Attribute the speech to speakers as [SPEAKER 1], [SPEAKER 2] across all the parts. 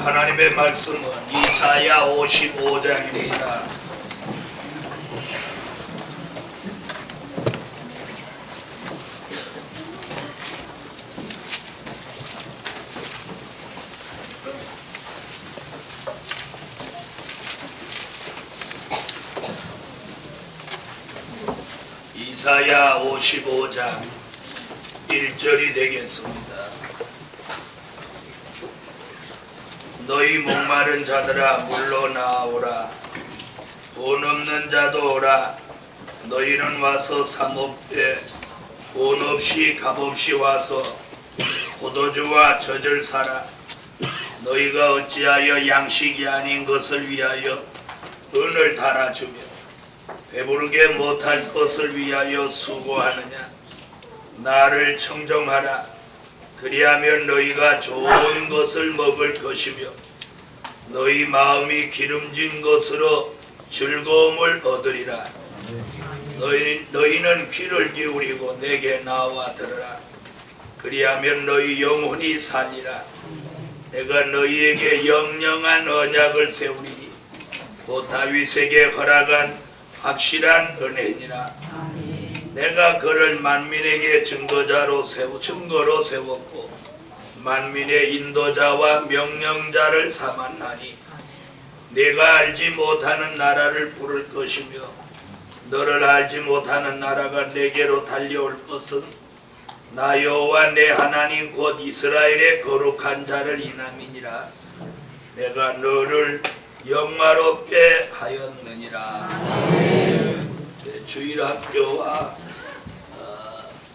[SPEAKER 1] 하나님의 말씀은 이사야 55장입니다. 이사야 55장 1절이 되겠습니다. 너희 목마른 자들아 물러 나오라. 돈 없는 자도 오라. 너희는 와서 사 먹되 돈 없이 값없이 와서 포도주와 젖을 사라. 너희가 어찌하여 양식이 아닌 것을 위하여 은을 달아주며 배부르게 못할 것을 위하여 수고하느냐. 나를 청정하라. 그리하면 너희가 좋은 것을 먹을 것이며 너희 마음이 기름진 것으로 즐거움을 얻으리라. 너희는 귀를 기울이고 내게 나와 들으라. 그리하면 너희 영혼이 살리라. 내가 너희에게 영영한 언약을 세우리니 곧 다윗에게 허락한 확실한 은혜니라. 내가 그를 만민에게 증거로 세웠고 만민의 인도자와 명령자를 삼았나니 내가 알지 못하는 나라를 부를 것이며 너를 알지 못하는 나라가 내게로 달려올 것은 나 여호와 내 하나님 곧 이스라엘의 거룩한 자를 인함이니라. 내가 너를 영화롭게 하였느니라. 주일학교와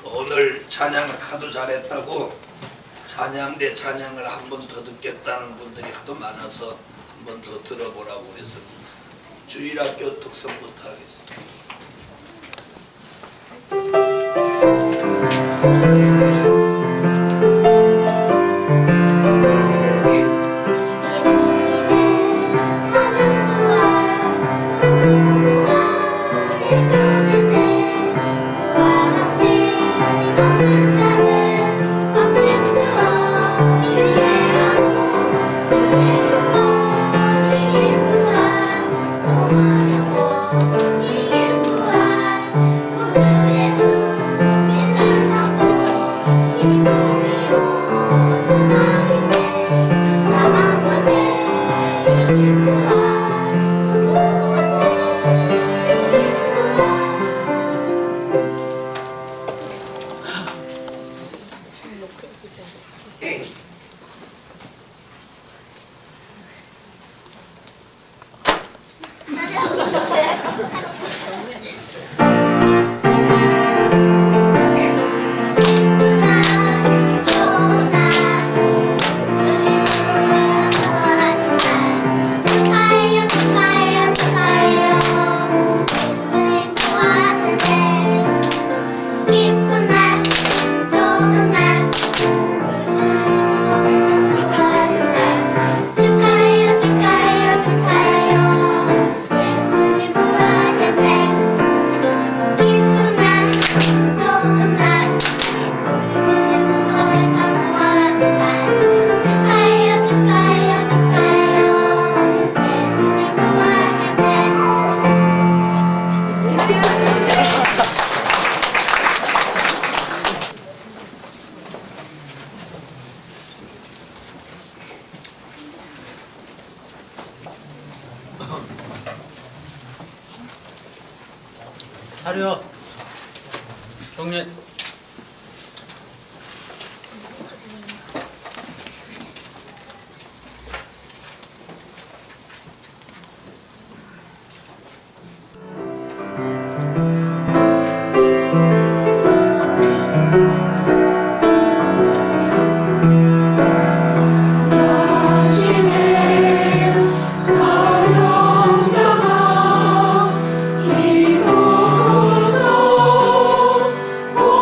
[SPEAKER 1] 오늘 찬양을 하도 잘했다고 찬양대 찬양을 한 번 더 듣겠다는 분들이 하도 많아서 한 번 더 들어보라고 그랬습니다. 주일학교 특성부터 하겠습니다.
[SPEAKER 2] 차려. 정리.
[SPEAKER 3] Oh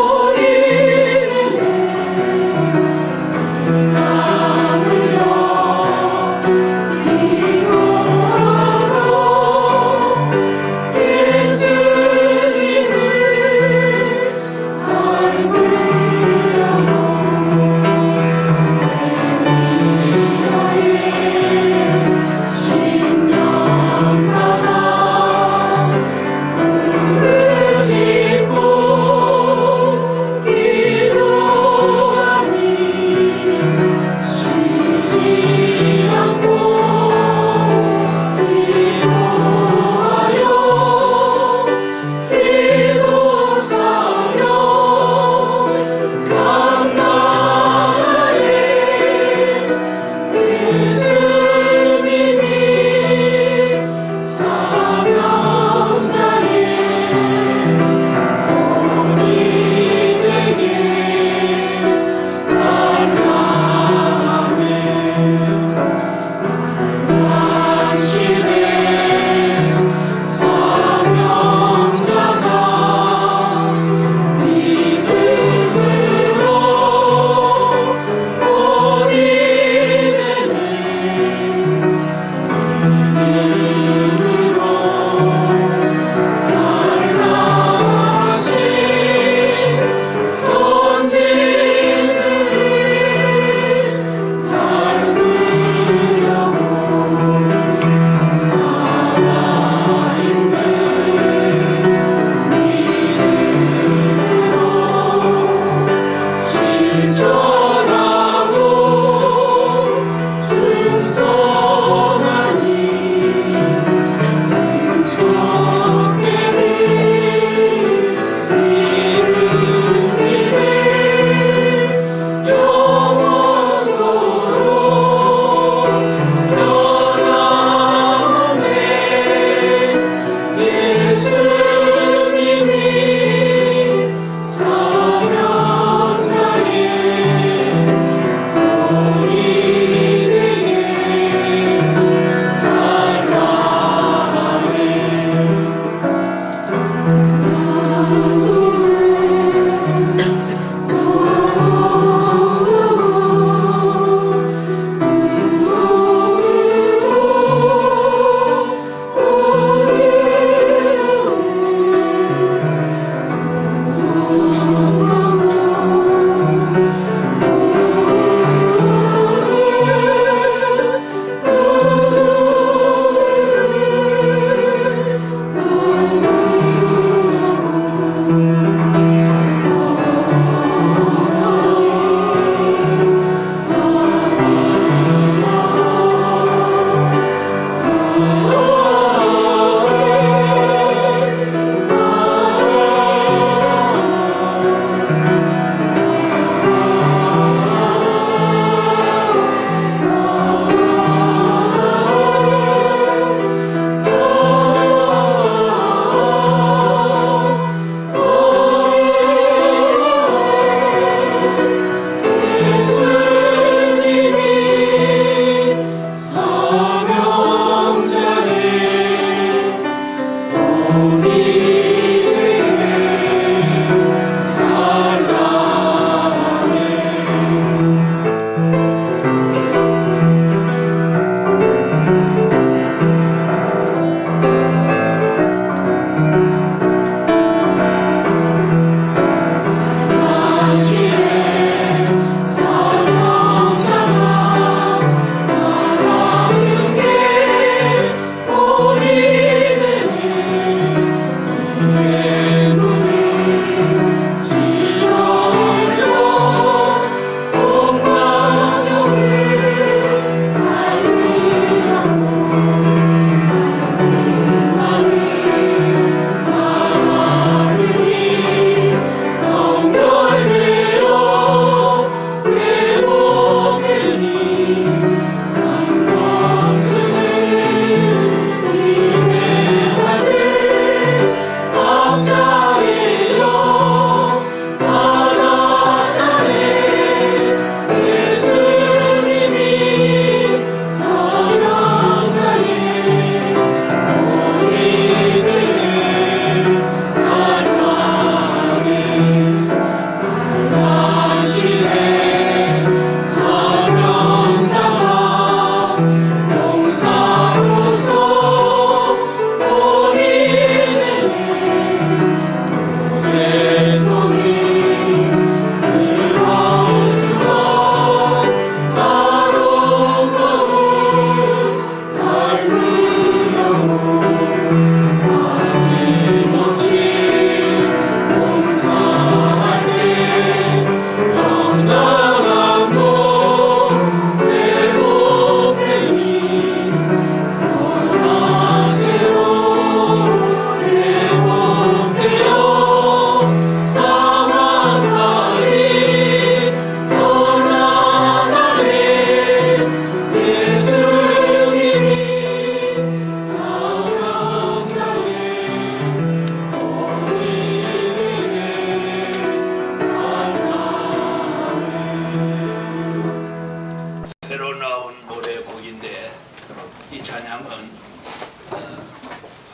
[SPEAKER 1] 찬양은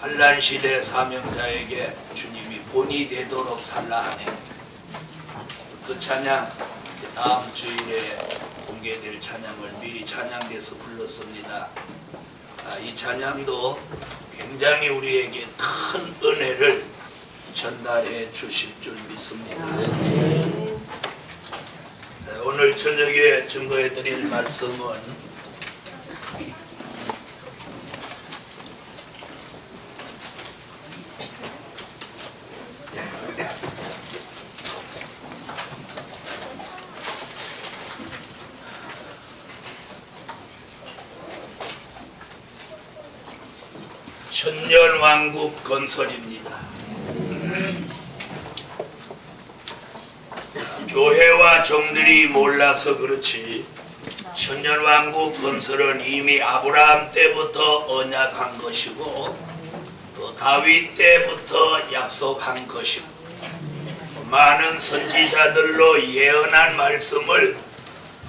[SPEAKER 1] 환난시대 사명자에게 주님이 본이 되도록 살라 하네. 그 찬양 다음 주일에 공개될 찬양을 미리 찬양돼서 불렀습니다. 이 찬양도 굉장히 우리에게 큰 은혜를 전달해 주실 줄 믿습니다. 오늘 저녁에 증거해 드릴 말씀은 천년왕국 건설입니다. 교회와 종들이 몰라서 그렇지 천년왕국 건설은 이미 아브라함 때부터 언약한 것이고 또 다윗 때부터 약속한 것이고 많은 선지자들로 예언한 말씀을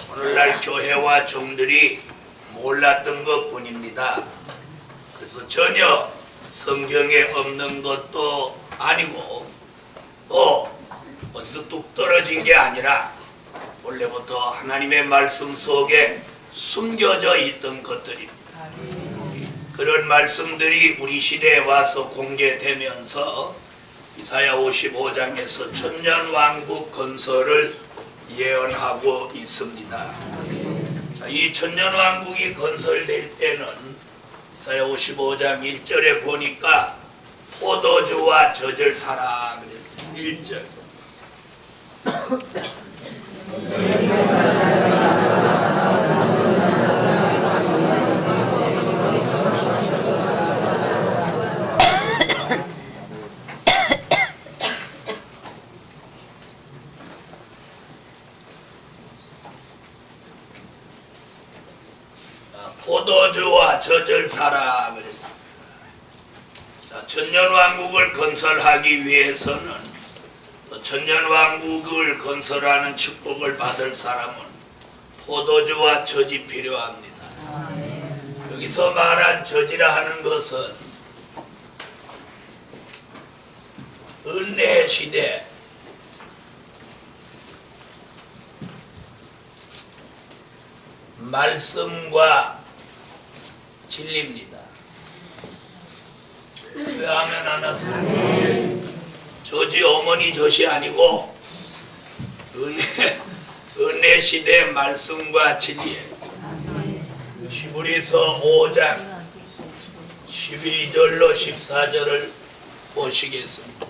[SPEAKER 1] 오늘날 교회와 종들이 몰랐던 것뿐입니다. 그래서 전혀 성경에 없는 것도 아니고 또 어디서 뚝 떨어진 게 아니라 원래부터 하나님의 말씀 속에 숨겨져 있던 것들입니다. 그런 말씀들이 우리 시대에 와서 공개되면서 이사야 55장에서 천년왕국 건설을 예언하고 있습니다. 자, 이 천년왕국이 건설될 때는 이사야 55장 1절에 보니까 포도주와 젖을 사라 그랬어요. 1절. 포도주와 젖을 사라 그랬습니다. 자, 천년왕국을 건설하기 위해서는 천년왕국을 건설하는 축복을 받을 사람은 포도주와 젖이 필요합니다. 여기서 말한 젖이라 하는 것은 은혜 시대 말씀과 진리입니다. 왜 아멘 안 하세요? 젖이 어머니 젖이 아니고 은혜 시대 말씀과 진리예요. 히브리서 5장 12절로 14절을 보시겠습니다.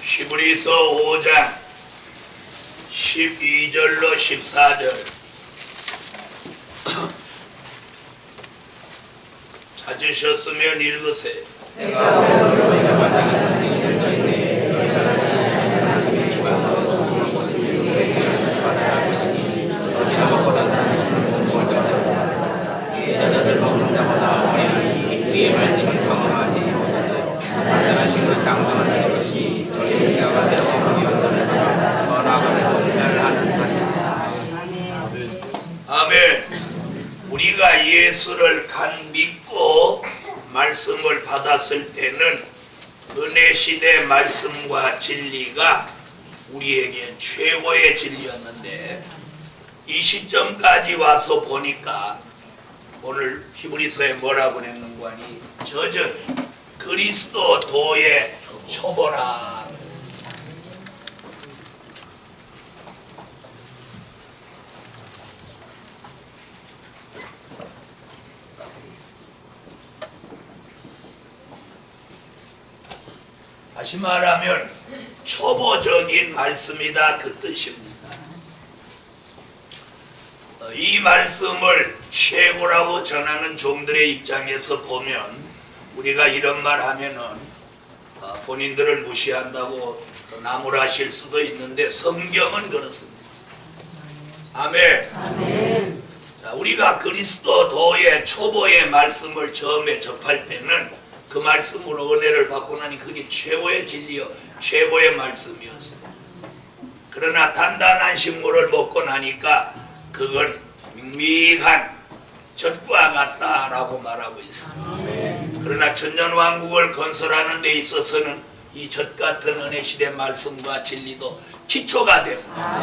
[SPEAKER 1] 히브리서 5장 12절로 14절 찾으셨으면 읽으세요. 아멘. 우리가 예수를 간 믿고 말씀을 받았을 때는 은혜 시대 말씀과 진리가 우리에게 최고의 진리였는데 이 시점까지 와서 보니까 오늘 히브리서에 뭐라고 했는 거니? 젖은 그리스도 도에 초보라. 다시 말하면 초보적인 말씀이다 그 뜻입니다. 이 말씀을 최고라고 전하는 종들의 입장에서 보면 우리가 이런 말 하면은 본인들을 무시한다고 나무라실 수도 있는데 성경은 그렇습니다. 아멘.
[SPEAKER 3] 아멘.
[SPEAKER 1] 자, 우리가 그리스도 도의 초보의 말씀을 처음에 접할 때는 그 말씀으로 은혜를 받고 나니 그게 최고의 진리요 최고의 말씀이었습니다. 그러나 단단한 식물을 먹고 나니까 그건 밍밍한 젖과 같다라고 말하고 있습니다. 그러나 천년왕국을 건설하는 데 있어서는 이 젖 같은 은혜 시대 말씀과 진리도 기초가 됩니다.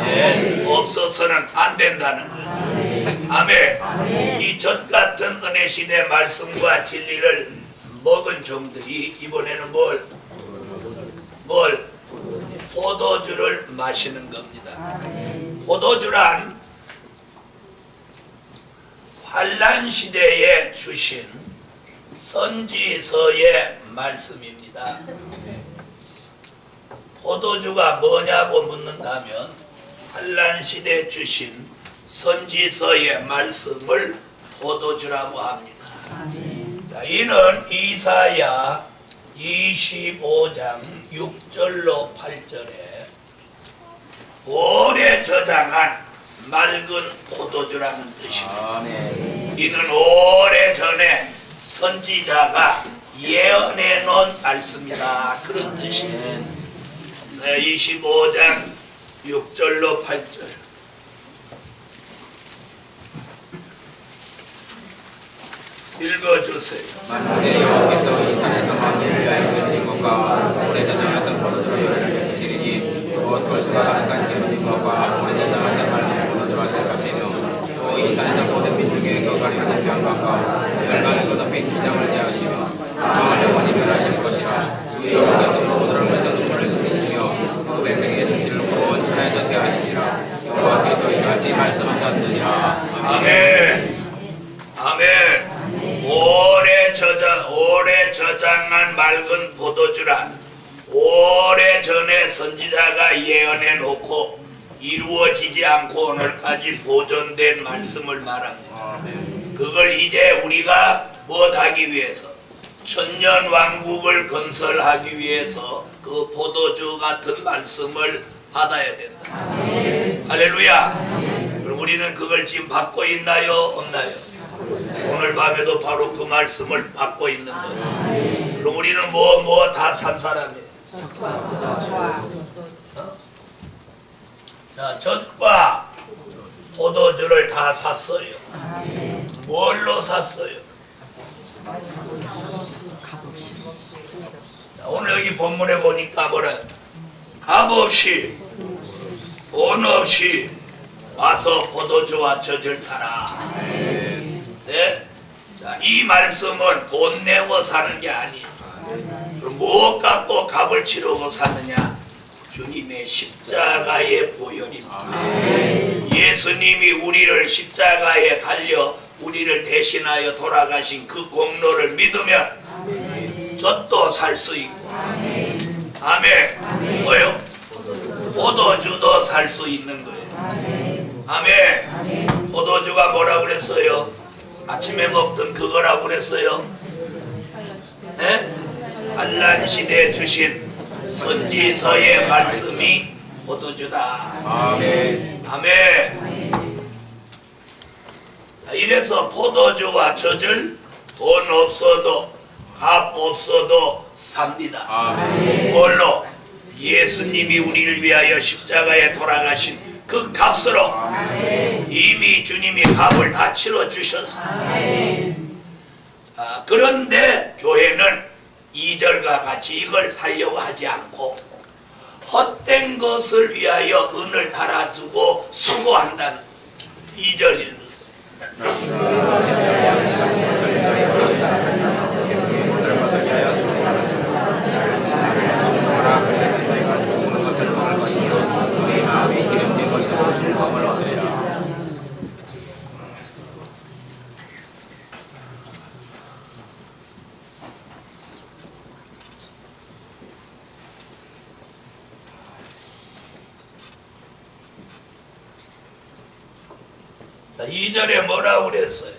[SPEAKER 1] 없어서는 안 된다는 거죠. 아멘. 이 젖 같은 은혜 시대 말씀과 진리를 먹은 종들이 이번에는 뭘? 포도주를 마시는 겁니다. 포도주란 환란 시대에 주신 선지서의 말씀입니다. 포도주가 뭐냐고 묻는다면 환란 시대에 주신 선지서의 말씀을 포도주라고 합니다. 자, 이는 이사야 25장 6절로 8절에 오래 저장한 맑은 포도주라는 뜻입니다. 이는 오래전에 선지자가 예언해 놓은 말씀이다. 그런 뜻이에요. 25장 6절로 8절 읽어주세요.
[SPEAKER 3] 만군의 여호와께서 이 산에서 만민을 위하여 기르신 것과 오래 저장했던 포도주로 여러분에게 주시리니 곧 벌수가 가득한 기름진 것과 오래 저장했던 맑은 포도주로 하실 것이며 또 이 산에서 모든 민중에게 거가리는 병각과 열방에 거듭힌 시장을 제하시며 사망을 영원히 멸하실 것이라. 주 여호와께서 포도를 매서 눈물을 흘리시며 또 백성에게 수치를 놓고 천하에서 제하시니라. 여호와께서 이같이 말씀하셨느니라.
[SPEAKER 1] 아멘. 아멘. 오래 저장한 맑은 포도주란 오래전에 선지자가 예언해 놓고 이루어지지 않고 오늘까지 보존된 말씀을 말합니다. 그걸 이제 우리가 무엇하기 위해서 천년왕국을 건설하기 위해서 그 포도주 같은 말씀을 받아야 된다. 할렐루야. 그럼 우리는 그걸 지금 받고 있나요? 없나요? 오늘 밤에도 바로 그 말씀을 받고 있는 거죠. 그럼 우리는 뭐 다 산 사람이에요. 자, 젖과 포도주를 다 샀어요. 뭘로 샀어요? 자, 오늘 여기 본문에 보니까 뭐래? 값없이 돈 없이 와서 포도주와 젖을 사라. 네? 자, 이 말씀은 돈 내고 사는 게 아니에요. 그럼 무엇 갖고 값을 치르고 사느냐? 주님의 십자가의 보혈입니다. 예수님이 우리를 십자가에 달려 우리를 대신하여 돌아가신 그 공로를 믿으면 젖도 살 수 있고, 아멘. 뭐요? 포도주도 살 수 있는 거예요. 아멘. 포도주가 뭐라고 그랬어요? 아침에 먹던 그거라고 그랬어요. 네? 환란 시대에 주신 선지서의 말씀이 포도주다.
[SPEAKER 3] 아멘.
[SPEAKER 1] 아멘. 자, 이래서 포도주와 젖을 돈 없어도 값 없어도 삽니다.
[SPEAKER 3] 아멘.
[SPEAKER 1] 뭘로? 예수님이 우리를 위하여 십자가에 돌아가신 그 값으로 이미 주님이 값을 다 치러 주셨어요. 그런데 교회는 2절과 같이 이걸 살려고 하지 않고 헛된 것을 위하여 은을 달아두고 수고한다는 2절 읽으세요. 자, 2절에 뭐라고 그랬어요?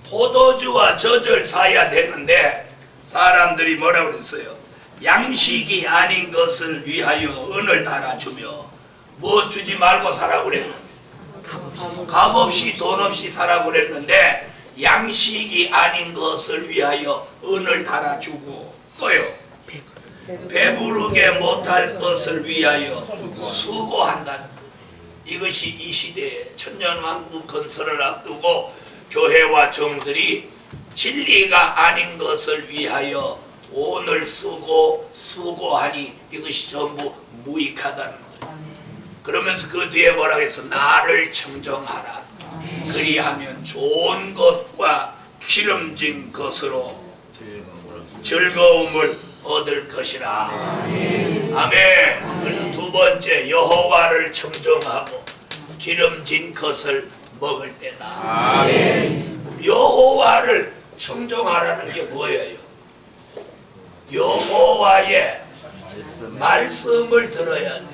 [SPEAKER 1] 포도주와 젖을 사야 되는데 사람들이 뭐라고 그랬어요? 양식이 아닌 것을 위하여 은을 달아주며 뭐 주지 말고 사라고 그랬는데 값없이 돈 없이 사라고 그랬는데 양식이 아닌 것을 위하여 은을 달아주고 또요 배부르게 못할 것을 위하여 수고한다는 것. 이것이 이 시대의 천년왕국 건설을 앞두고 교회와 종들이 진리가 아닌 것을 위하여 돈을 쓰고 수고하니 이것이 전부 무익하다는 거예요. 그러면서 그 뒤에 뭐라고 해서 나를 청정하라. 그리하면 좋은 것과 기름진 것으로 즐거움을 얻을 것이라. 아멘. 그래서 두 번째, 여호와를 청정하고 기름진 것을 먹을 때다. 아멘. 여호와를 청정하라는 게 뭐예요? 여호와의 말씀을 들어야 돼.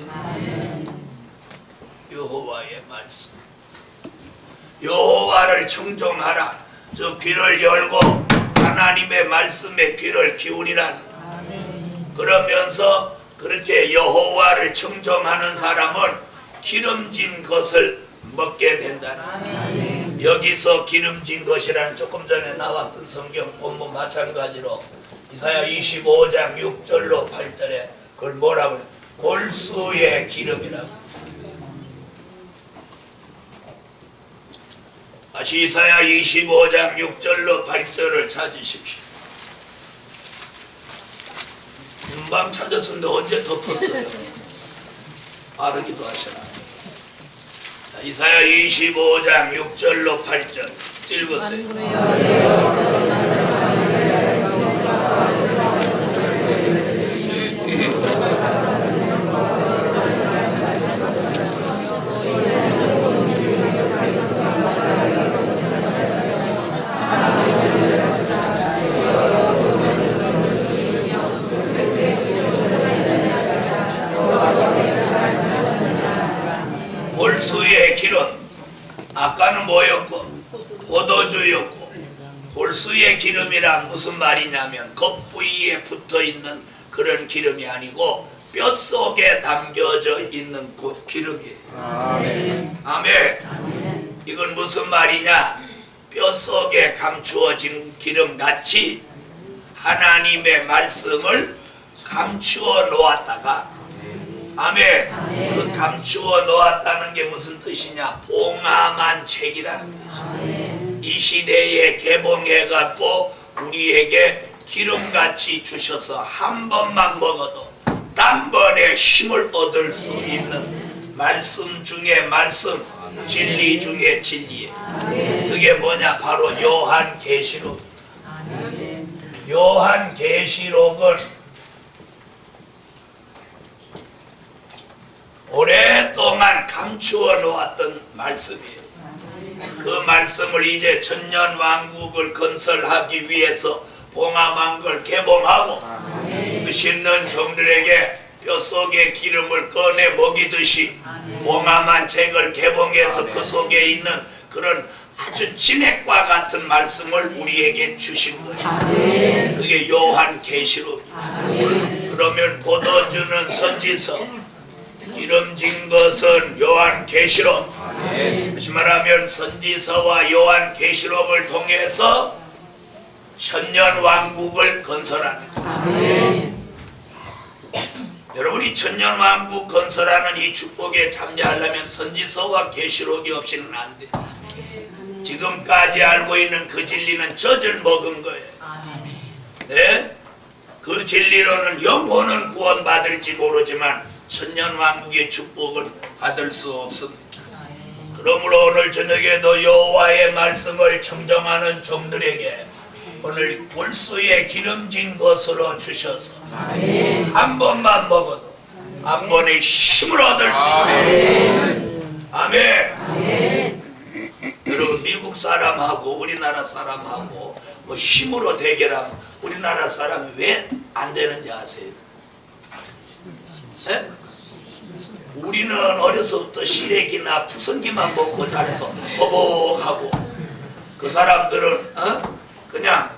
[SPEAKER 1] 여호와의 말씀. 여호와를 청정하라. 저 귀를 열고 하나님의 말씀에 귀를 기울이라. 그러면서 그렇게 여호와를 청정하는 사람은 기름진 것을 먹게 된다는. 여기서 기름진 것이라는 조금 전에 나왔던 성경 본문 마찬가지로 이사야 25장 6절로 8절에 그걸 뭐라고 그래요? 골수의 기름이라고. 다시 이사야 25장 6절로 8절을 찾으십시오. 금방 찾았는데 언제 덮었어요? 빠르기도 하시나. 이사야 25장 6절로 8절 읽으세요. 골수의 기름, 아까는 뭐였고? 포도주였고. 골수의 기름이란 무슨 말이냐면 겉부위에 붙어있는 그런 기름이 아니고 뼛속에 담겨져 있는 기름이에요. 아멘. 아멘. 이건 무슨 말이냐? 뼛속에 감추어진 기름같이 하나님의 말씀을 감추어 놓았다가, 아멘. 그 감추어 놓았다는 게 무슨 뜻이냐? 봉함한 책이라는 뜻이에요. 이 시대에 개봉해갖고 우리에게 기름같이 주셔서 한 번만 먹어도 단번에 힘을 얻을 수 있는 말씀 중에 말씀, 진리 중에 진리예요. 그게 뭐냐? 바로 요한계시록. 요한계시록은 오랫동안 감추어 놓았던 말씀이에요. 그 말씀을 이제 천년왕국을 건설하기 위해서 봉함한 걸 개봉하고 그 신는 종들에게 뼛속에 기름을 꺼내 먹이듯이 봉함한 책을 개봉해서 그 속에 있는 그런 아주 진액과 같은 말씀을 우리에게 주신 거예요. 그게 요한계시록이에요. 그러면 포도주는 선지서, 기름진 것은 요한계시록. 다시 말하면 선지서와 요한계시록을 통해서 천년왕국을 건설하는 거예요. 여러분이 천년왕국 건설하는 이 축복에 참여하려면 선지서와 계시록이 없이는 안 돼. 지금까지 알고 있는 그 진리는 젖을 먹은 거예요. 네? 그 진리로는 영혼은 구원받을지 모르지만 천년왕국의 축복을 받을 수 없습니다. 그러므로 오늘 저녁에도 여호와의 말씀을 청정하는 종들에게 오늘 골수에 기름진 것으로 주셔서 한 번만 먹어도 한 번에 힘을 얻을 수 있어요. 아멘. 여러분, 미국 사람하고 우리나라 사람하고 뭐 힘으로 대결하면 우리나라 사람이 왜 안 되는지 아세요? 네? 우리는 어려서부터 시래기나 푸성기만 먹고 자라서 허벅하고, 그 사람들은 그냥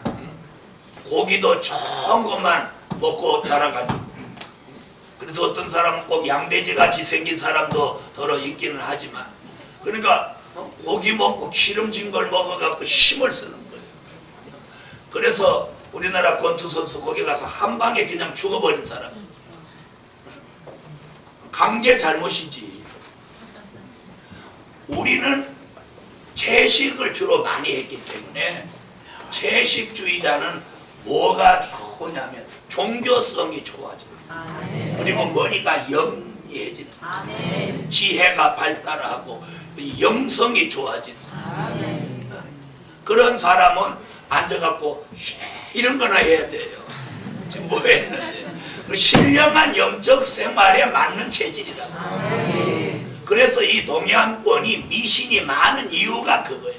[SPEAKER 1] 고기도 좋은 것만 먹고 자라가지고, 그래서 어떤 사람은 꼭 양돼지같이 생긴 사람도 더러 있기는 하지만, 그러니까 고기 먹고 기름진 걸 먹어갖고 힘을 쓰는 거예요. 그래서 우리나라 권투 선수 거기 가서 한 방에 그냥 죽어버린 사람. 강제 잘못이지. 우리는 채식을 주로 많이 했기 때문에 채식주의자는 뭐가 좋냐면 종교성이 좋아져요. 그리고 머리가 영리해지는, 지혜가 발달하고 영성이 좋아지는 그런 사람은 앉아갖고 이런 거나 해야 돼요. 지금 뭐 했는데 그 신령한 영적 생활에 맞는 체질이라고. 그래서 이 동양권이 미신이 많은 이유가 그거예요.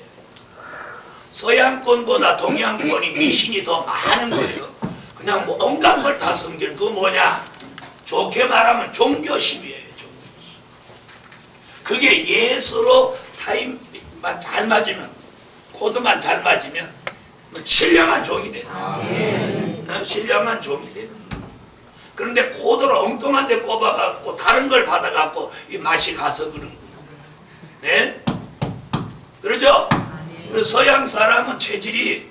[SPEAKER 1] 서양권보다 동양권이 미신이 더 많은 거예요. 그냥 뭐 온갖 걸 다 섬기는 그거 뭐냐? 좋게 말하면 종교심이에요. 종교심. 그게 예수로 타임만 잘 맞으면, 코드만 잘 맞으면 신령한 종이 되는 거예요. 신령한 종이 되는 거예요. 그런데 코드를 엉뚱한 데 꼽아갖고 다른 걸 받아갖고 이 맛이 가서 그런 거예요. 네? 그러죠? 그래서 서양 사람은 체질이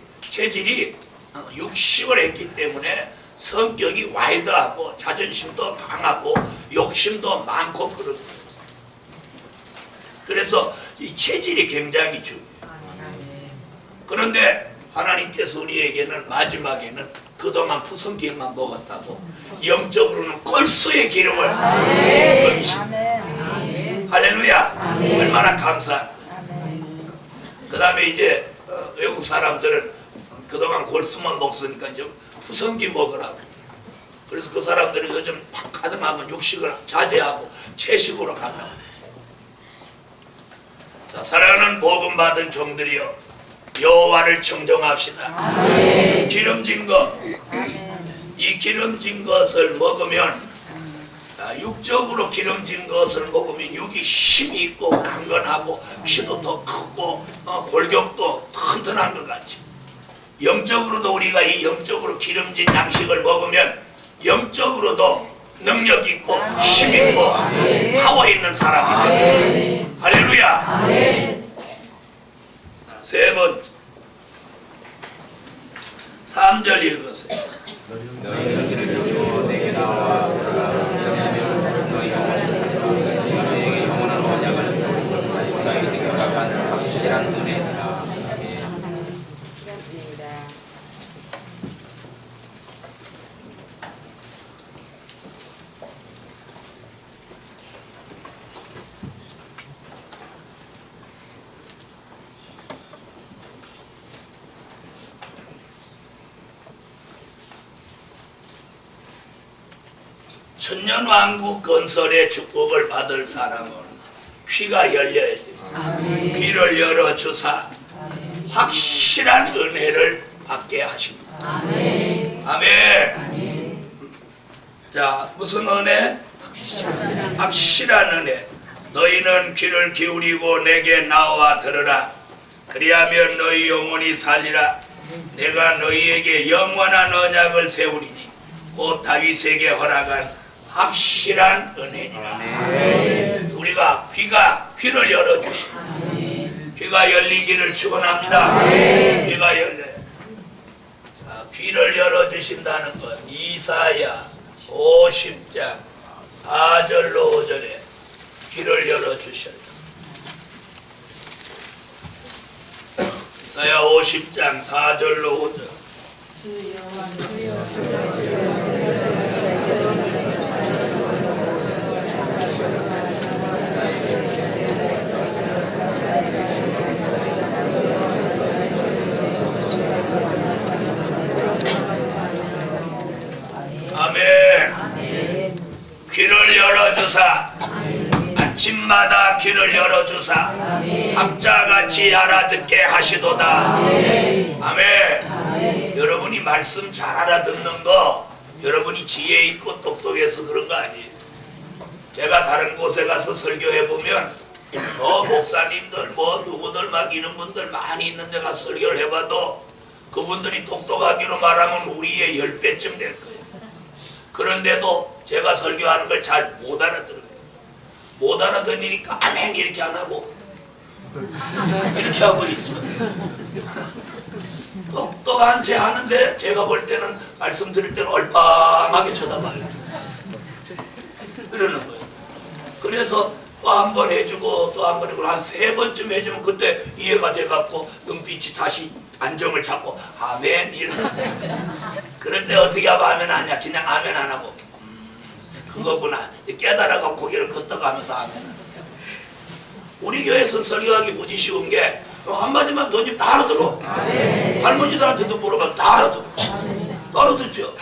[SPEAKER 1] 육식을 했기 때문에 성격이 와일드하고 자존심도 강하고 욕심도 많고 그런 거예요. 그래서 이 체질이 굉장히 중요해요. 그런데 하나님께서 우리에게는 마지막에는 그동안 푸성기만 먹었다고 영적으로는 꼴수의 기름을 먹이십니다. 할렐루야. 얼마나 감사합니다. 그 다음에 이제 외국 사람들은 그동안 골수만 먹으니까 좀 푸성기 먹으라고. 그래서 그 사람들은 요즘 막 가능하면 육식을 자제하고 채식으로 간다고. 자, 사랑하는 복음 받은 종들이여, 여호와를 청정합시다. 기름진 것, 이 기름진 것을 먹으면, 육적으로 기름진 것을 먹으면 육이 힘이 있고 강건하고 키도 더 크고 골격도 튼튼한 것 같이, 영적으로도 우리가 이 영적으로 기름진 양식을 먹으면 영적으로도 능력 있고 힘 있고 파워 있는 사람이 됩니다. 할렐루야. 세 번째 3절 읽으세요.
[SPEAKER 3] 너희는 길을 비추어 내게 나와 왜냐하면 너희 영혼을 살리라. 너희에게 영원한 언약을 세우고 너희에게 허락한 확실한 은혜니라.
[SPEAKER 1] 천년왕국 건설의 축복을 받을 사람은 귀가 열려야 됩니다. 귀를 열어주사 확실한 은혜를 받게 하십니다. 아멘. 자, 무슨 은혜? 확실한 은혜. 너희는 귀를 기울이고 내게 나와 들으라. 그리하면 너희 영혼이 살리라. 내가 너희에게 영원한 언약을 세우리니 곧 다윗에게 허락한 확실한 은혜니라. 우리가 귀를 열어주시고 귀가 열리기를 축원합니다. 귀가 열려요. 자, 귀를 열어주신다는 건 이사야 50장 4절로 5절에 귀를 열어주셔요. 이사야 50장 4절로 5절. 아멘. 귀를 열어주사 아침마다 귀를 열어주사 학자같이 알아듣게 하시도다. 아멘. 여러분이 말씀 잘 알아듣는 거 여러분이 지혜 있고 똑똑해서 그런 거 아니에요. 제가 다른 곳에 가서 설교해보면 목사님들 누구들 막 이런 분들 많이 있는 데 가서 설교를 해봐도 그분들이 똑똑하기로 말하면 우리의 10배쯤 될 거예요. 그런데도 제가 설교하는 걸 잘 못 알아들어요. 못 알아들으니까 아멘 이렇게 안 하고 이렇게 하고 있죠. 똑똑한 체 하는데 제가 볼 때는 말씀드릴 때는 얼빵하게 쳐다봐요. 그러는 거예요. 그래서 또 한 번 해주고 또 한 번 해주고 한 3번쯤 해주면 그때 이해가 돼갖고 눈빛이 다시 안정을 잡고 아멘 이러는 거예요. 그럴 때 어떻게 하고 아멘 하냐? 그냥 아멘 안 하고 그거구나 깨달아갖고 고개를 끄덕하면서 아멘 하는 거예요. 우리 교회에서 설교하기 무지 쉬운 게 한마디만 던지면 다 알아들어. 할머니들한테도 물어보면 다 알아들어. 알아듣죠?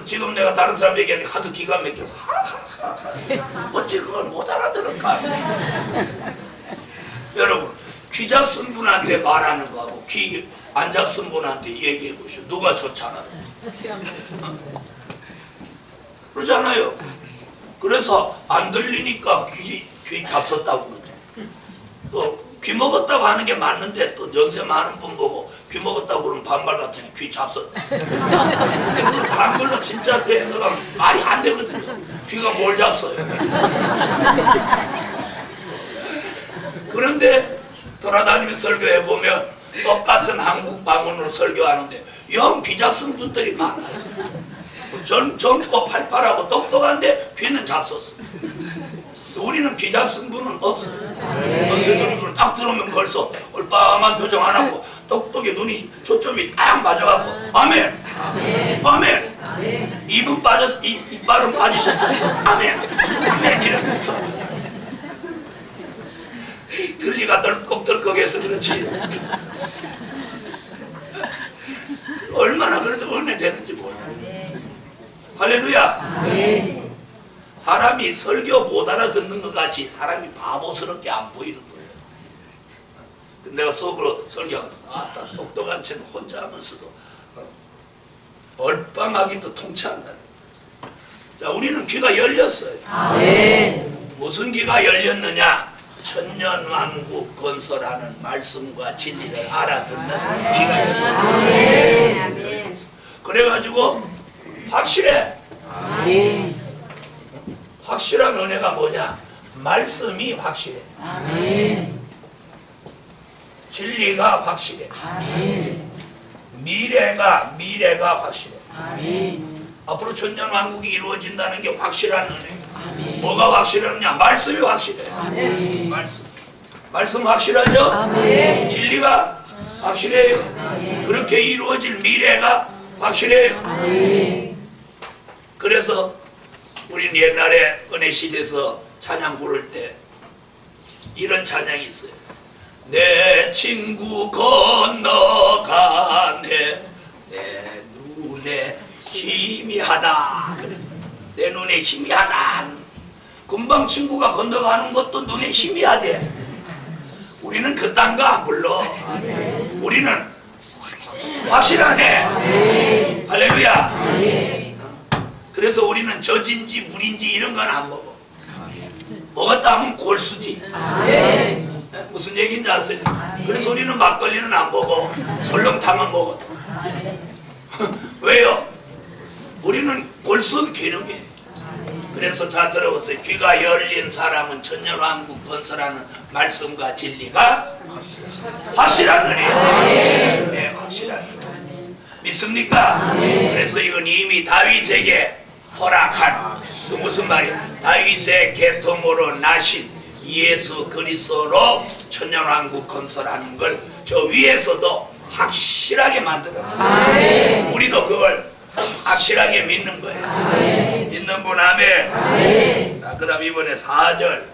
[SPEAKER 1] 지금 내가 다른 사람 얘기하니까 하도 기가 막혀서 어찌 그걸 못 알아들을까? 여러분 귀 잡순 분한테 말하는 거하고 귀 안 잡순 분한테 얘기해 보시오. 누가 좋잖아. 그러잖아요. 그래서 안 들리니까 귀 잡섰다고 그러죠. 또 귀 먹었다고 하는 게 맞는데 또 연세 많은 분 보고 귀 먹었다고 그러면 반말 같으니 귀 잡섰다. 근데 그거 한글로 진짜 그 해석하면 말이 안 되거든요. 귀가 뭘 잡서요. 그런데 돌아다니면서 설교해보면 똑같은 한국 방언으로 설교하는데 영 귀 잡순 분들이 많아요. 젊고 팔팔하고 똑똑한데 귀는 잡섰어. 우리는 귀 잡순 분은 없어요. 연세들 분은 딱 들으면 벌써 얼빵한 표정 안 하고 똑똑히 눈이 초점이 딱 맞아갖고 아멘 아멘 입은 빠졌 이빨은 빠지셨어요. 아멘 아멘 이러면서 들리가 덜컥덜컥해서 그렇지 얼마나 그래도 은혜 되는지 몰라요. 할렐루야. 사람이 설교 못 알아듣는 것 같이 사람이 바보스럽게 안 보이는 거예요. 내가 속으로 설교하면서 아따 똑똑한 채는 혼자 하면서도 얼빵하기도 통치한다는 거예요. 자, 우리는 귀가 열렸어요. 무슨 귀가 열렸느냐? 천년왕국 건설하는 말씀과 진리를 알아듣는 귀가 열렸어요. 그래가지고 확실해. 확실한 은혜가 뭐냐? 말씀이 확실해. 진리가 확실해. 미래가 확실해. 앞으로 천년왕국이 이루어진다는 게 확실한 은혜. 뭐가 확실하느냐? 말씀이 확실해. 말씀 확실하죠? 진리가 확실해요. 그렇게 이루어질 미래가 확실해요. 그래서 우린 옛날에 은혜실에서 찬양 부를 때 이런 찬양이 있어요. 내 친구 건너가네 내 눈에 희미하다. 그래. 내 눈에 희미하다. 금방 친구가 건너가는 것도 눈에 희미하대. 우리는 그딴 거 안 불러. 우리는 확실하네. 할렐루야. 그래서 우리는 젖인지 물인지 이런 건 안 먹어. 먹었다 하면 골수지. 무슨 얘기인지 아세요? 그래서 우리는 막걸리는 안 먹어. 설렁탕은 먹어. 왜요? 우리는 골수 기능이에요. 그래서 자 들어보세요. 귀가 열린 사람은 천년왕국 건설하는 말씀과 진리가 확실한 은혜예요. 네, 확실한 은혜. 믿습니까? 그래서 이건 이미 다윗에게 허락한 그 무슨 말이야? 다윗의 계통으로 나신 예수 그리스도로 천년왕국 건설하는 걸 저 위에서도 확실하게 만들었어요. 우리도 그걸 확실하게 믿는 거예요. 믿는 분 아멘. 그 다음 이번에 4절.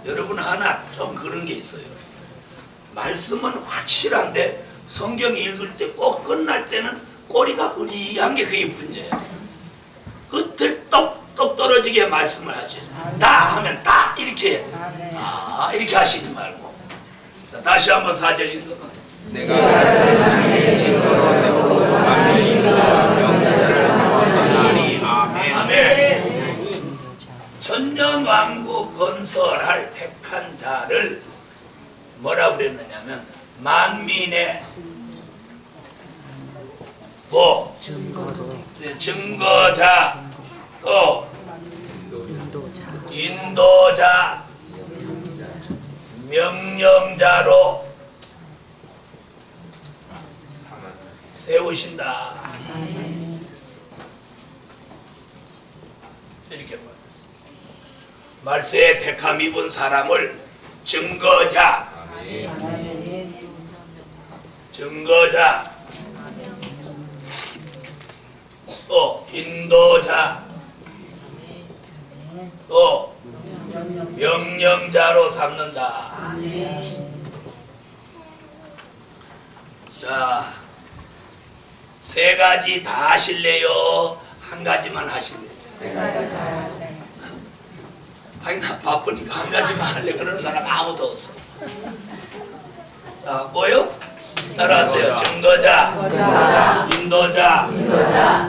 [SPEAKER 1] 여러분 하나 좀 그런 게 있어요. 말씀은 확실한데 성경 읽을 때 꼭 끝날 때는 꼬리가 흐리한 게 그게 문제예요. 끝을 똑똑 떨어지게 말씀을 하죠. 다 하면 다 이렇게 이렇게 하시지 말고. 자, 다시 한번 4절 읽어봐.
[SPEAKER 3] 내가 나를 진토로 세우고 만민이 명들을 세웠나니 아멘.
[SPEAKER 1] 아멘. 천년왕국 건설할 택한 자를 뭐라고 그랬느냐면 만민의 뭐? 증거자, 또 인도자, 명령자로 세우신다. 이렇게 말했어요. 말세에 택함 입은 사람을 증거자, 증거자, 또 인도자, 또 명령자로 삼는다. 자, 세 가지 다 하실래요? 한 가지만 하실래요? 아니 나 바쁘니까 한 가지만 할래 그러는 사람 아무도 없어. 자, 뭐요? 따라하세요. 증거자, 인도자,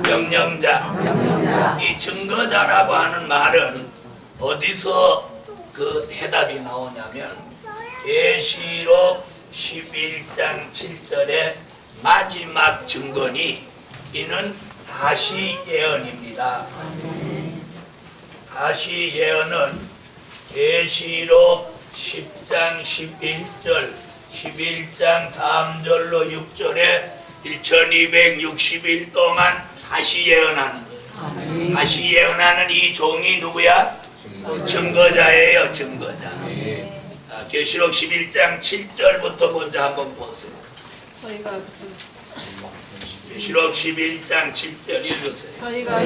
[SPEAKER 1] 명령자. 이 증거자라고 하는 말은 어디서 그 해답이 나오냐면 계시록 11장 7절의 마지막 증거니 이는 다시 예언입니다. 다시 예언은 계시록 10장 11절 11장 3절로 6절에 1260일 동안 다시 예언하는 거예요. 다시 예언하는 이 종이 누구야? 증거자예요. 증거자. 계시록 11장 7절부터 먼저 한번 보세요.
[SPEAKER 4] 저희가
[SPEAKER 1] 계시록 11장 7절 읽으세요.
[SPEAKER 4] 저희가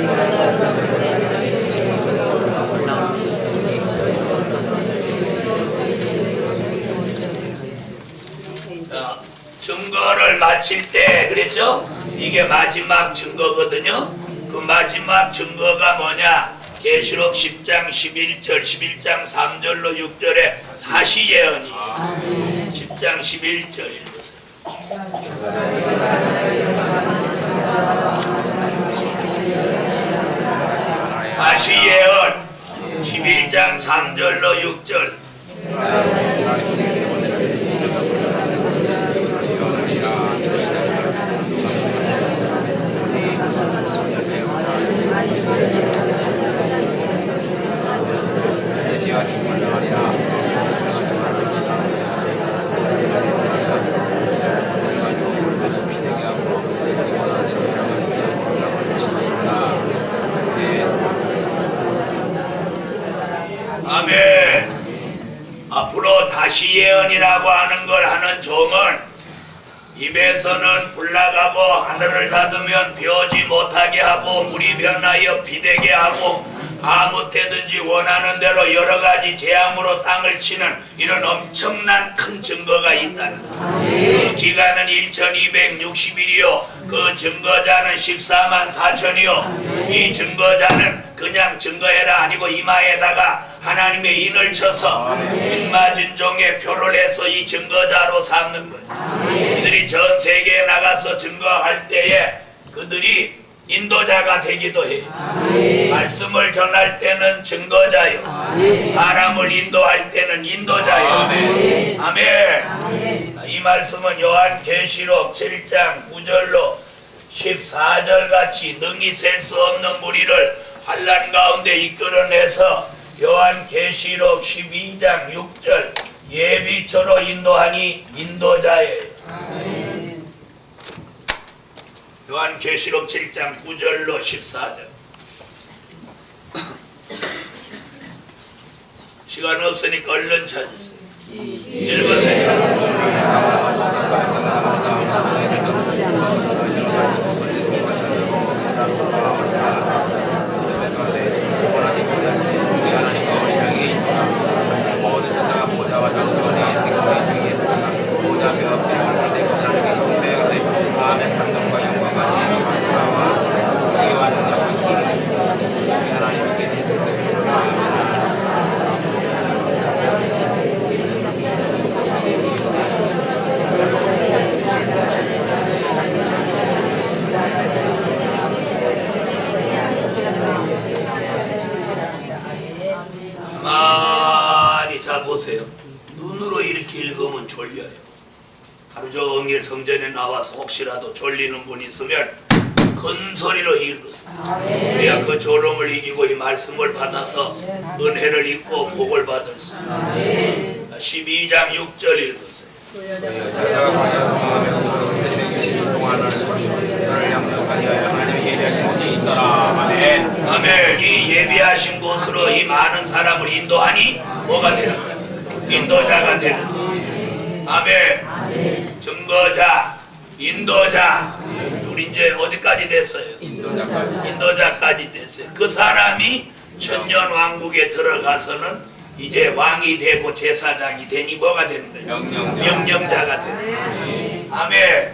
[SPEAKER 1] 증거를 마칠 때 그랬죠? 이게 마지막 증거거든요. 그 마지막 증거가 뭐냐? 계시록 10장 11절 11장 3절로 6절에 다시 예언이에요. 10장 11절 읽으세요. 다시 예언 11장 3절로 6절 아멘. 앞으로 다시 예언이라고 하는 걸 하는 종은 입에서는 불나가고 하늘을 닫으면 비 오지 못하게 하고 물이 변하여 비되게 하고 아무 때든지 원하는 대로 여러 가지 재앙으로 땅을 치는 이런 엄청난 큰 증거가 있다는 거예요. 그 기간은 1260일이요 그 증거자는 14만 4천이요 이 증거자는 그냥 증거해라 아니고 이마에다가 하나님의 인을 쳐서 빅맞은 종의 표를 해서 이 증거자로 삼는 거예요. 이들이 전 세계에 나가서 증거할 때에 그들이 인도자가 되기도 해요. 말씀을 전할 때는 증거자요. 사람을 인도할 때는 인도자요. 아멘. 이 말씀은 요한계시록 7장 9절로 14절 같이 능히 셀 수 없는 무리를 환난 가운데 이끌어내서 요한계시록 12장 6절 예비처로 인도하니 인도자예요. 요한계시록 7장 9절로 14절 시간 없으니까 얼른 찾으세요. 읽으세요. 보세요. 눈으로 이렇게 읽으면 졸려요. 하루 종일 성전에 나와서 혹시라도 졸리는 분 있으면 큰 소리로 읽으소서. 우리가 그 졸음을 이기고 이 말씀을 받아서 은혜를 입고 복을 받을 수 있어. 12장 6절 읽으세요.
[SPEAKER 3] 여자가 과연 경험하며 세대 20일 동안을 너를 양육하니 하나님의 예비하신 곳이 있더라. 아멘.
[SPEAKER 1] 아멘. 이 예비하신 곳으로 이 많은 사람을 인도하니 뭐가 되는 거야? 인도자가 되는 거야. 아멘. 증거자, 인도자. 우리 이제 어디까지 됐어요? 인도자까지 됐어요. 그 사람이 천년왕국에 들어가서는 이제 왕이 되고 제사장이 되니 뭐가 되는 거예요? 명령자가 되는 거예요. 아멘.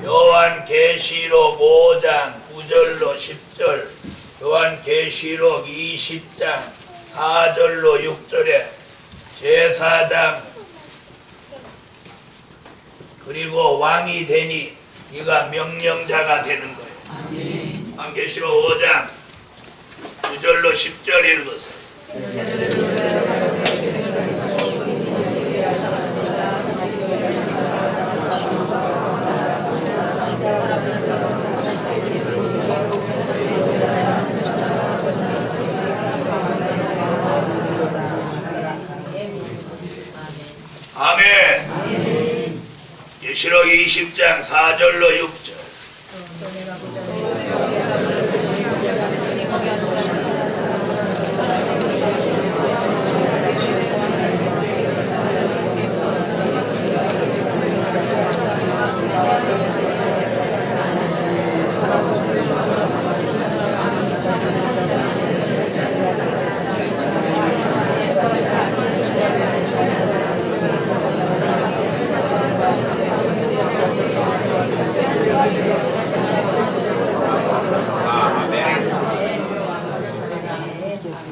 [SPEAKER 1] 요한계시록 5장 9절로 10절, 요한계시록 20장 4절로 6절에 제사장 그리고 왕이 되니 네가 명령자가 되는 거예요. 요한계시록 5장 9절로 10절 읽으세요. 아멘. 계시록 20장 4절로 6절.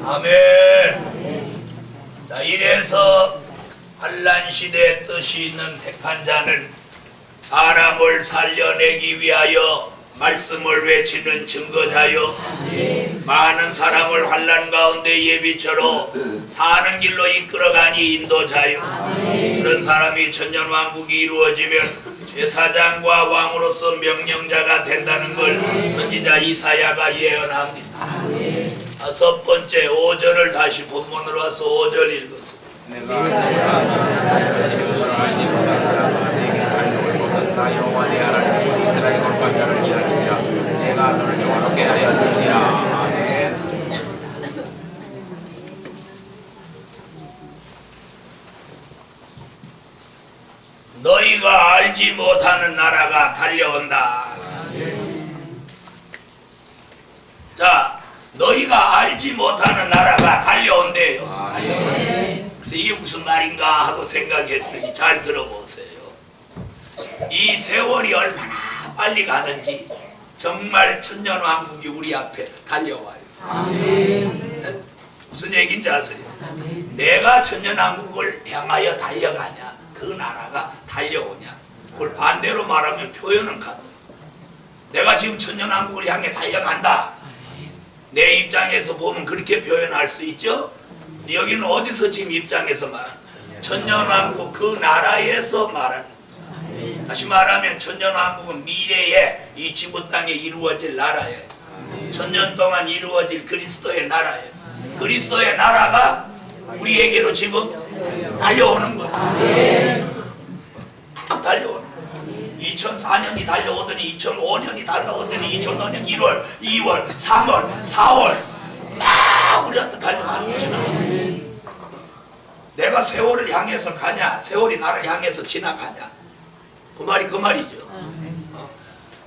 [SPEAKER 1] 아멘. 자, 이래서 환난시대의 뜻이 있는 택한 자는 사람을 살려내기 위하여 말씀을 외치는 증거자요, 많은 사람을 환난 가운데 예비처로 사는 길로 이끌어가니 인도자요. 그런 사람이 천년왕국이 이루어지면 제사장과 왕으로서 명령자가 된다는 걸 선지자 이사야가 예언합니다. 다섯 번째 5절을 다시 본문으로 와서 5절 읽었습니다.
[SPEAKER 3] 내가 것이 그것을 알지 못하노라. 내게 살려올 것은 나 여호와 내 하나님 이스라엘 거룩한 자를 이야기니라. 내가 너를 영원롭게 하였느니라. 아멘.
[SPEAKER 1] 너희가 알지 못하는 나라가 달려온다. 자, 너희가 알지 못하는 나라가 달려온대요. 그래서 이게 무슨 말인가 하고 생각했더니 잘 들어보세요. 이 세월이 얼마나 빨리 가는지 정말 천년왕국이 우리 앞에 달려와요. 네? 무슨 얘기인지 아세요? 내가 천년왕국을 향하여 달려가냐, 그 나라가 달려오냐. 그걸 반대로 말하면 표현은 같아요. 내가 지금 천년왕국을 향해 달려간다. 내 입장에서 보면 그렇게 표현할 수 있죠. 여기는 어디서 지금 입장에서 말하는, 천년왕국 그 나라에서 말하는. 다시 말하면 천년왕국은 미래에 이 지구 땅에 이루어질 나라예요. 천년 동안 이루어질 그리스도의 나라예요. 그리스도의 나라가 우리에게로 지금 달려오는 거예요. 달려오는 거예요. 2004년이 달려오더니 2005년이 달려오더니 2005년 1월, 2월, 3월, 4월 막 우리한테 달려가는 거잖아요. 내가 세월을 향해서 가냐, 세월이 나를 향해서 지나가냐, 그 말이 그 말이죠.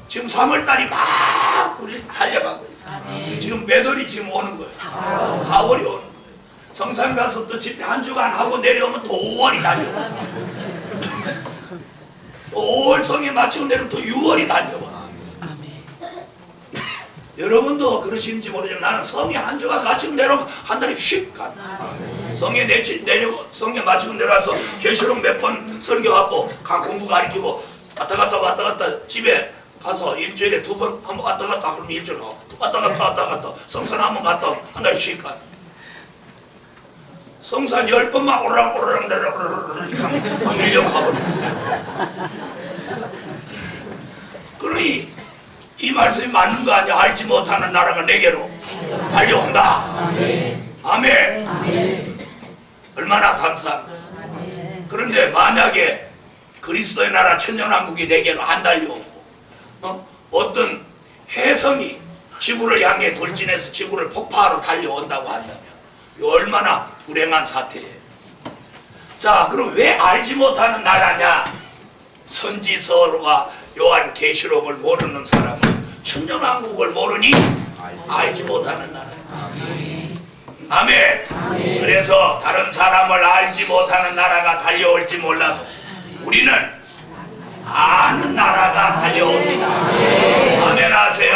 [SPEAKER 1] 지금 3월달이 막 우리 달려가고 있어요. 지금 몇 월이 지금 오는 거예요? 4월이 오는 거예요. 성산 가서 또 집회 한 주간 하고 내려오면 또 5월이 달려가요. 또 5월 성에 마치고 내려오면 또 6월이 달려와. 여러분도 그러시는지 모르지만 나는 성에 한 주간 마치고 내려오면 한 달이 휙 가. 성에 성에 마치고 내려와서 계시록 몇 번 설교하고 강 공부 가르치고 왔다 갔다 집에 가서 일주일에 2번 한번 왔다 갔다 그러면 일주일 가고 왔다 갔다 성산 한번 갔다 한 달이 휙 가. 성산 10번만 오르락 내려오르락 1년 가버려. 그러니 이 말씀이 맞는 거 아니야? 알지 못하는 나라가 내게로 달려온다. 아멘. 얼마나 감사합니다. 그런데 만약에 그리스도의 나라 천년왕국이 내게로 안 달려오고 어떤 혜성이 지구를 향해 돌진해서 지구를 폭파하러 달려온다고 한다면 이거 얼마나 불행한 사태예요. 자, 그럼 왜 알지 못하는 나라냐? 선지서와 요한 계시록을 모르는 사람은 천년왕국을 모르니 알지 못하는 나라예요. 아멘. 그래서 다른 사람을 알지 못하는 나라가 달려올지 몰라도 우리는 아는 나라가 달려옵니다. 아멘 하세요.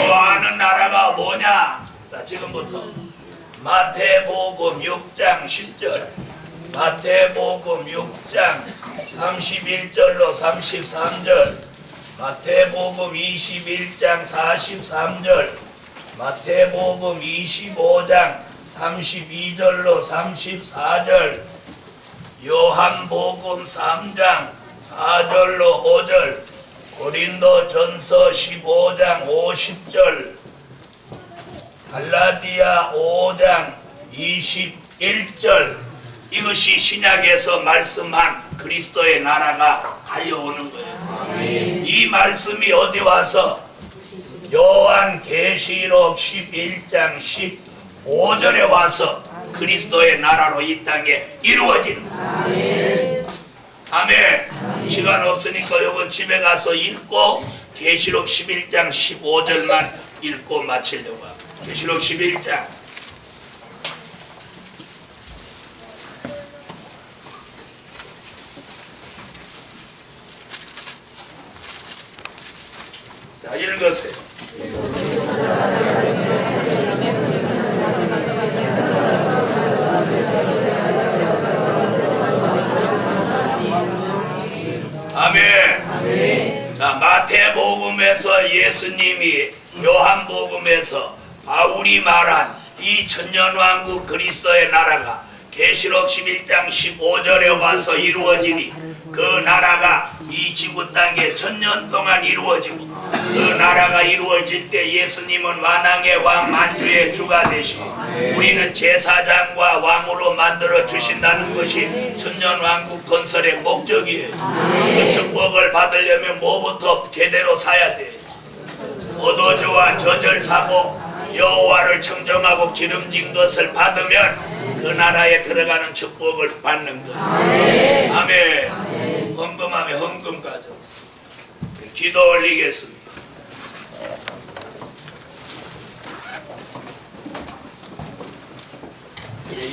[SPEAKER 1] 그 아는 나라가 뭐냐? 자, 지금부터 마태복음 6장 10절, 마태복음 6장 31절로 33절, 마태복음 21장 43절, 마태복음 25장 32절로 34절, 요한복음 3장 4절로 5절, 고린도전서 15장 50절, 갈라디아 5장 21절, 이것이 신약에서 말씀한 그리스도의 나라가 달려오는 거예요. 이 말씀이 어디 와서 요한 계시록 11장 15절에 와서 그리스도의 나라로 이 땅에 이루어지는 거예요. 아멘. 시간 없으니까 요건 집에 가서 읽고 계시록 11장 15절만 읽고 마치려고 합니다. 계시록 11장 자, 읽으세요. 아멘. 자, 마태복음에서 예수님이, 요한복음에서 바울이 말한 이 천년왕국 그리스도의 나라가 계시록 11장 15절에 와서 이루어지니 그 나라가 이 지구 땅에 천년 동안 이루어지고 그 나라가 이루어질 때 예수님은 만왕의 왕 만주의 주가 되시고 우리는 제사장과 왕으로 만들어 주신다는 것이 천년왕국 건설의 목적이에요. 그 축복을 받으려면 뭐부터 제대로 사야 돼요? 포도주와 젖을 사고 여호와를 청정하고 기름진 것을 받으면 그 나라에 들어가는 축복을 받는 거예요. 아멘. 헌금하면 헌금 가져. 기도 올리겠습니다.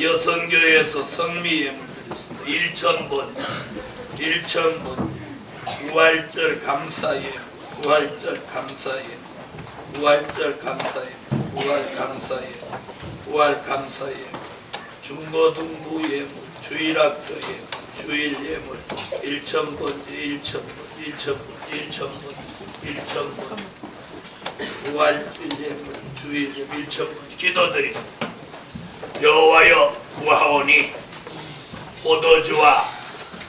[SPEAKER 1] 여성교회에서 성미예물 드렸습니다. 1,000번, 1,000번, 부활절 감사예물, 부활절 감사예물, 부활절 감사예물, 부활 감사예물, 부활 감사예물, 중고등부 예물, 주일학교 예물, 주일 예물, 1,000번, 1,000번, 1,000번, 1,000번, 1,000번, 부활절 예물, 주일 예물, 1,000번 기도드립니다. 여호와여 구하오니 포도주와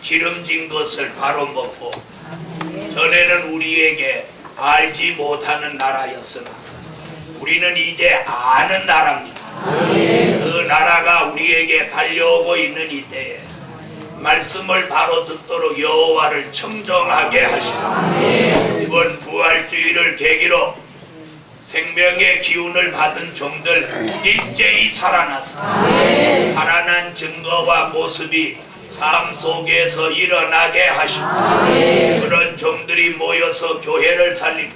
[SPEAKER 1] 기름진 것을 바로 먹고 전에는 우리에게 알지 못하는 나라였으나 우리는 이제 아는 나라입니다. 그 나라가 우리에게 달려오고 있는 이때에 말씀을 바로 듣도록 여호와를 청정하게 하시고 이번 부활주의를 계기로 생명의 기운을 받은 종들 일제히 살아나서 살아난 증거와 모습이 삶 속에서 일어나게 하시고 그런 종들이 모여서 교회를 살리고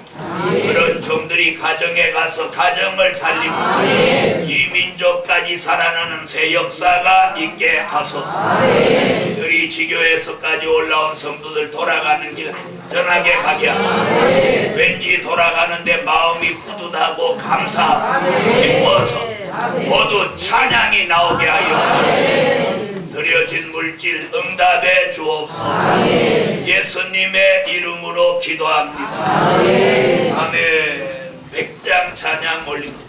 [SPEAKER 1] 그런 종들이 가정에 가서 가정을 살리고 이 민족까지 살아나는 새 역사가 있게 하소서. 우리 지교에서까지 올라온 성도들 돌아가는 길 편하게 가게 하시고 왠지 돌아가는데 마음이 뿌듯하고 감사하고 기뻐서 모두 찬양이 나오게 하여 주소서. 드려진 물질 응답해 주옵소서. 예수님의 이름으로 기도합니다. 아멘. 백장 찬양 올립니다.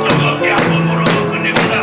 [SPEAKER 1] 뜨겁게 한번 부르고 끝냅니다.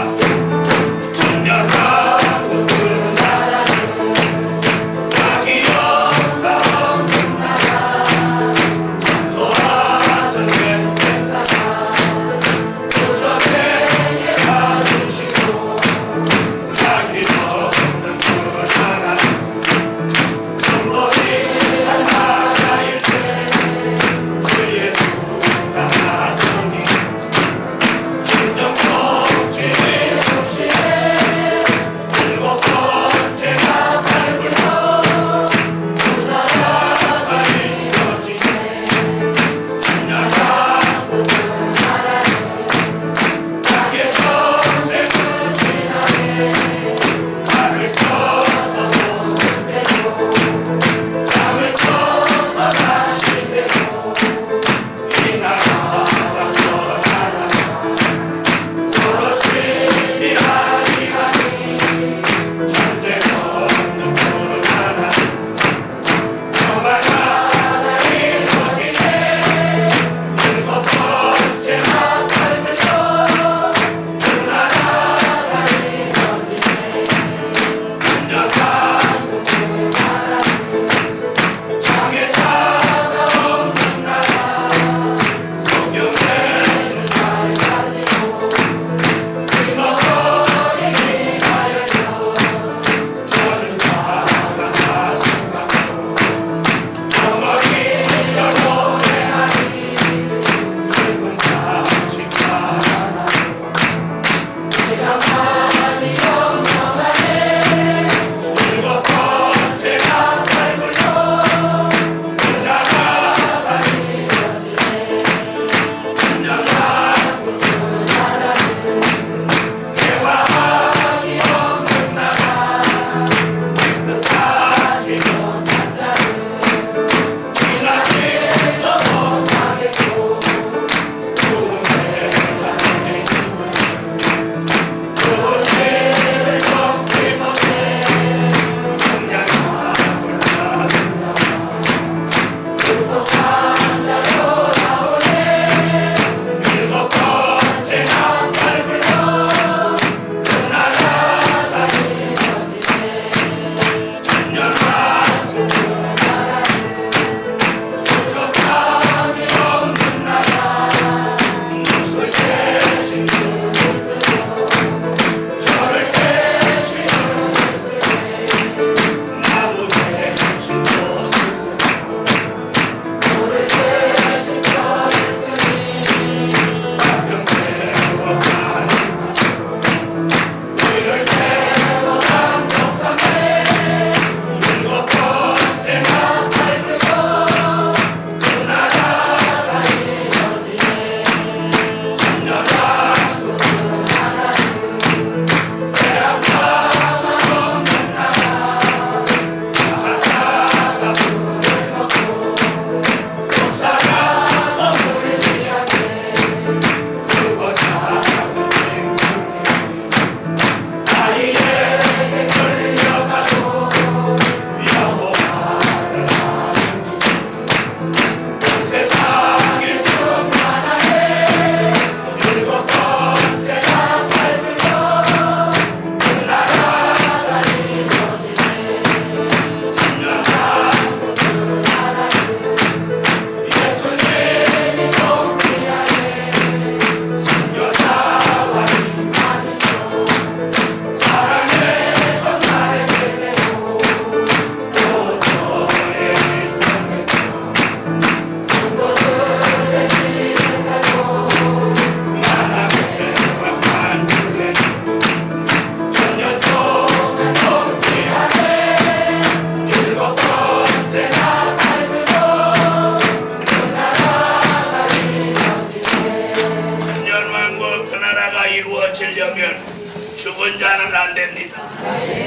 [SPEAKER 1] 혼자는 안 됩니다.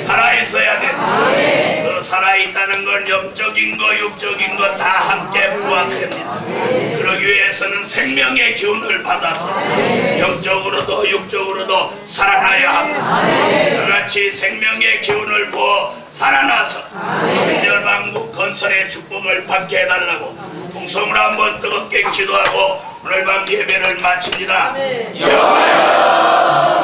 [SPEAKER 1] 살아있어야 됩니다. 그 살아있다는 건 영적인 거 육적인 거 다 함께 부합됩니다. 그러기 위해서는 생명의 기운을 받아서 영적으로도 육적으로도 살아나야 합니다. 그같이 생명의 기운을 부어 살아나서 천년왕국 건설의 축복을 받게 해달라고 통성으로 한번 뜨겁게 기도하고 오늘 밤 예배를 마칩니다. 여호와여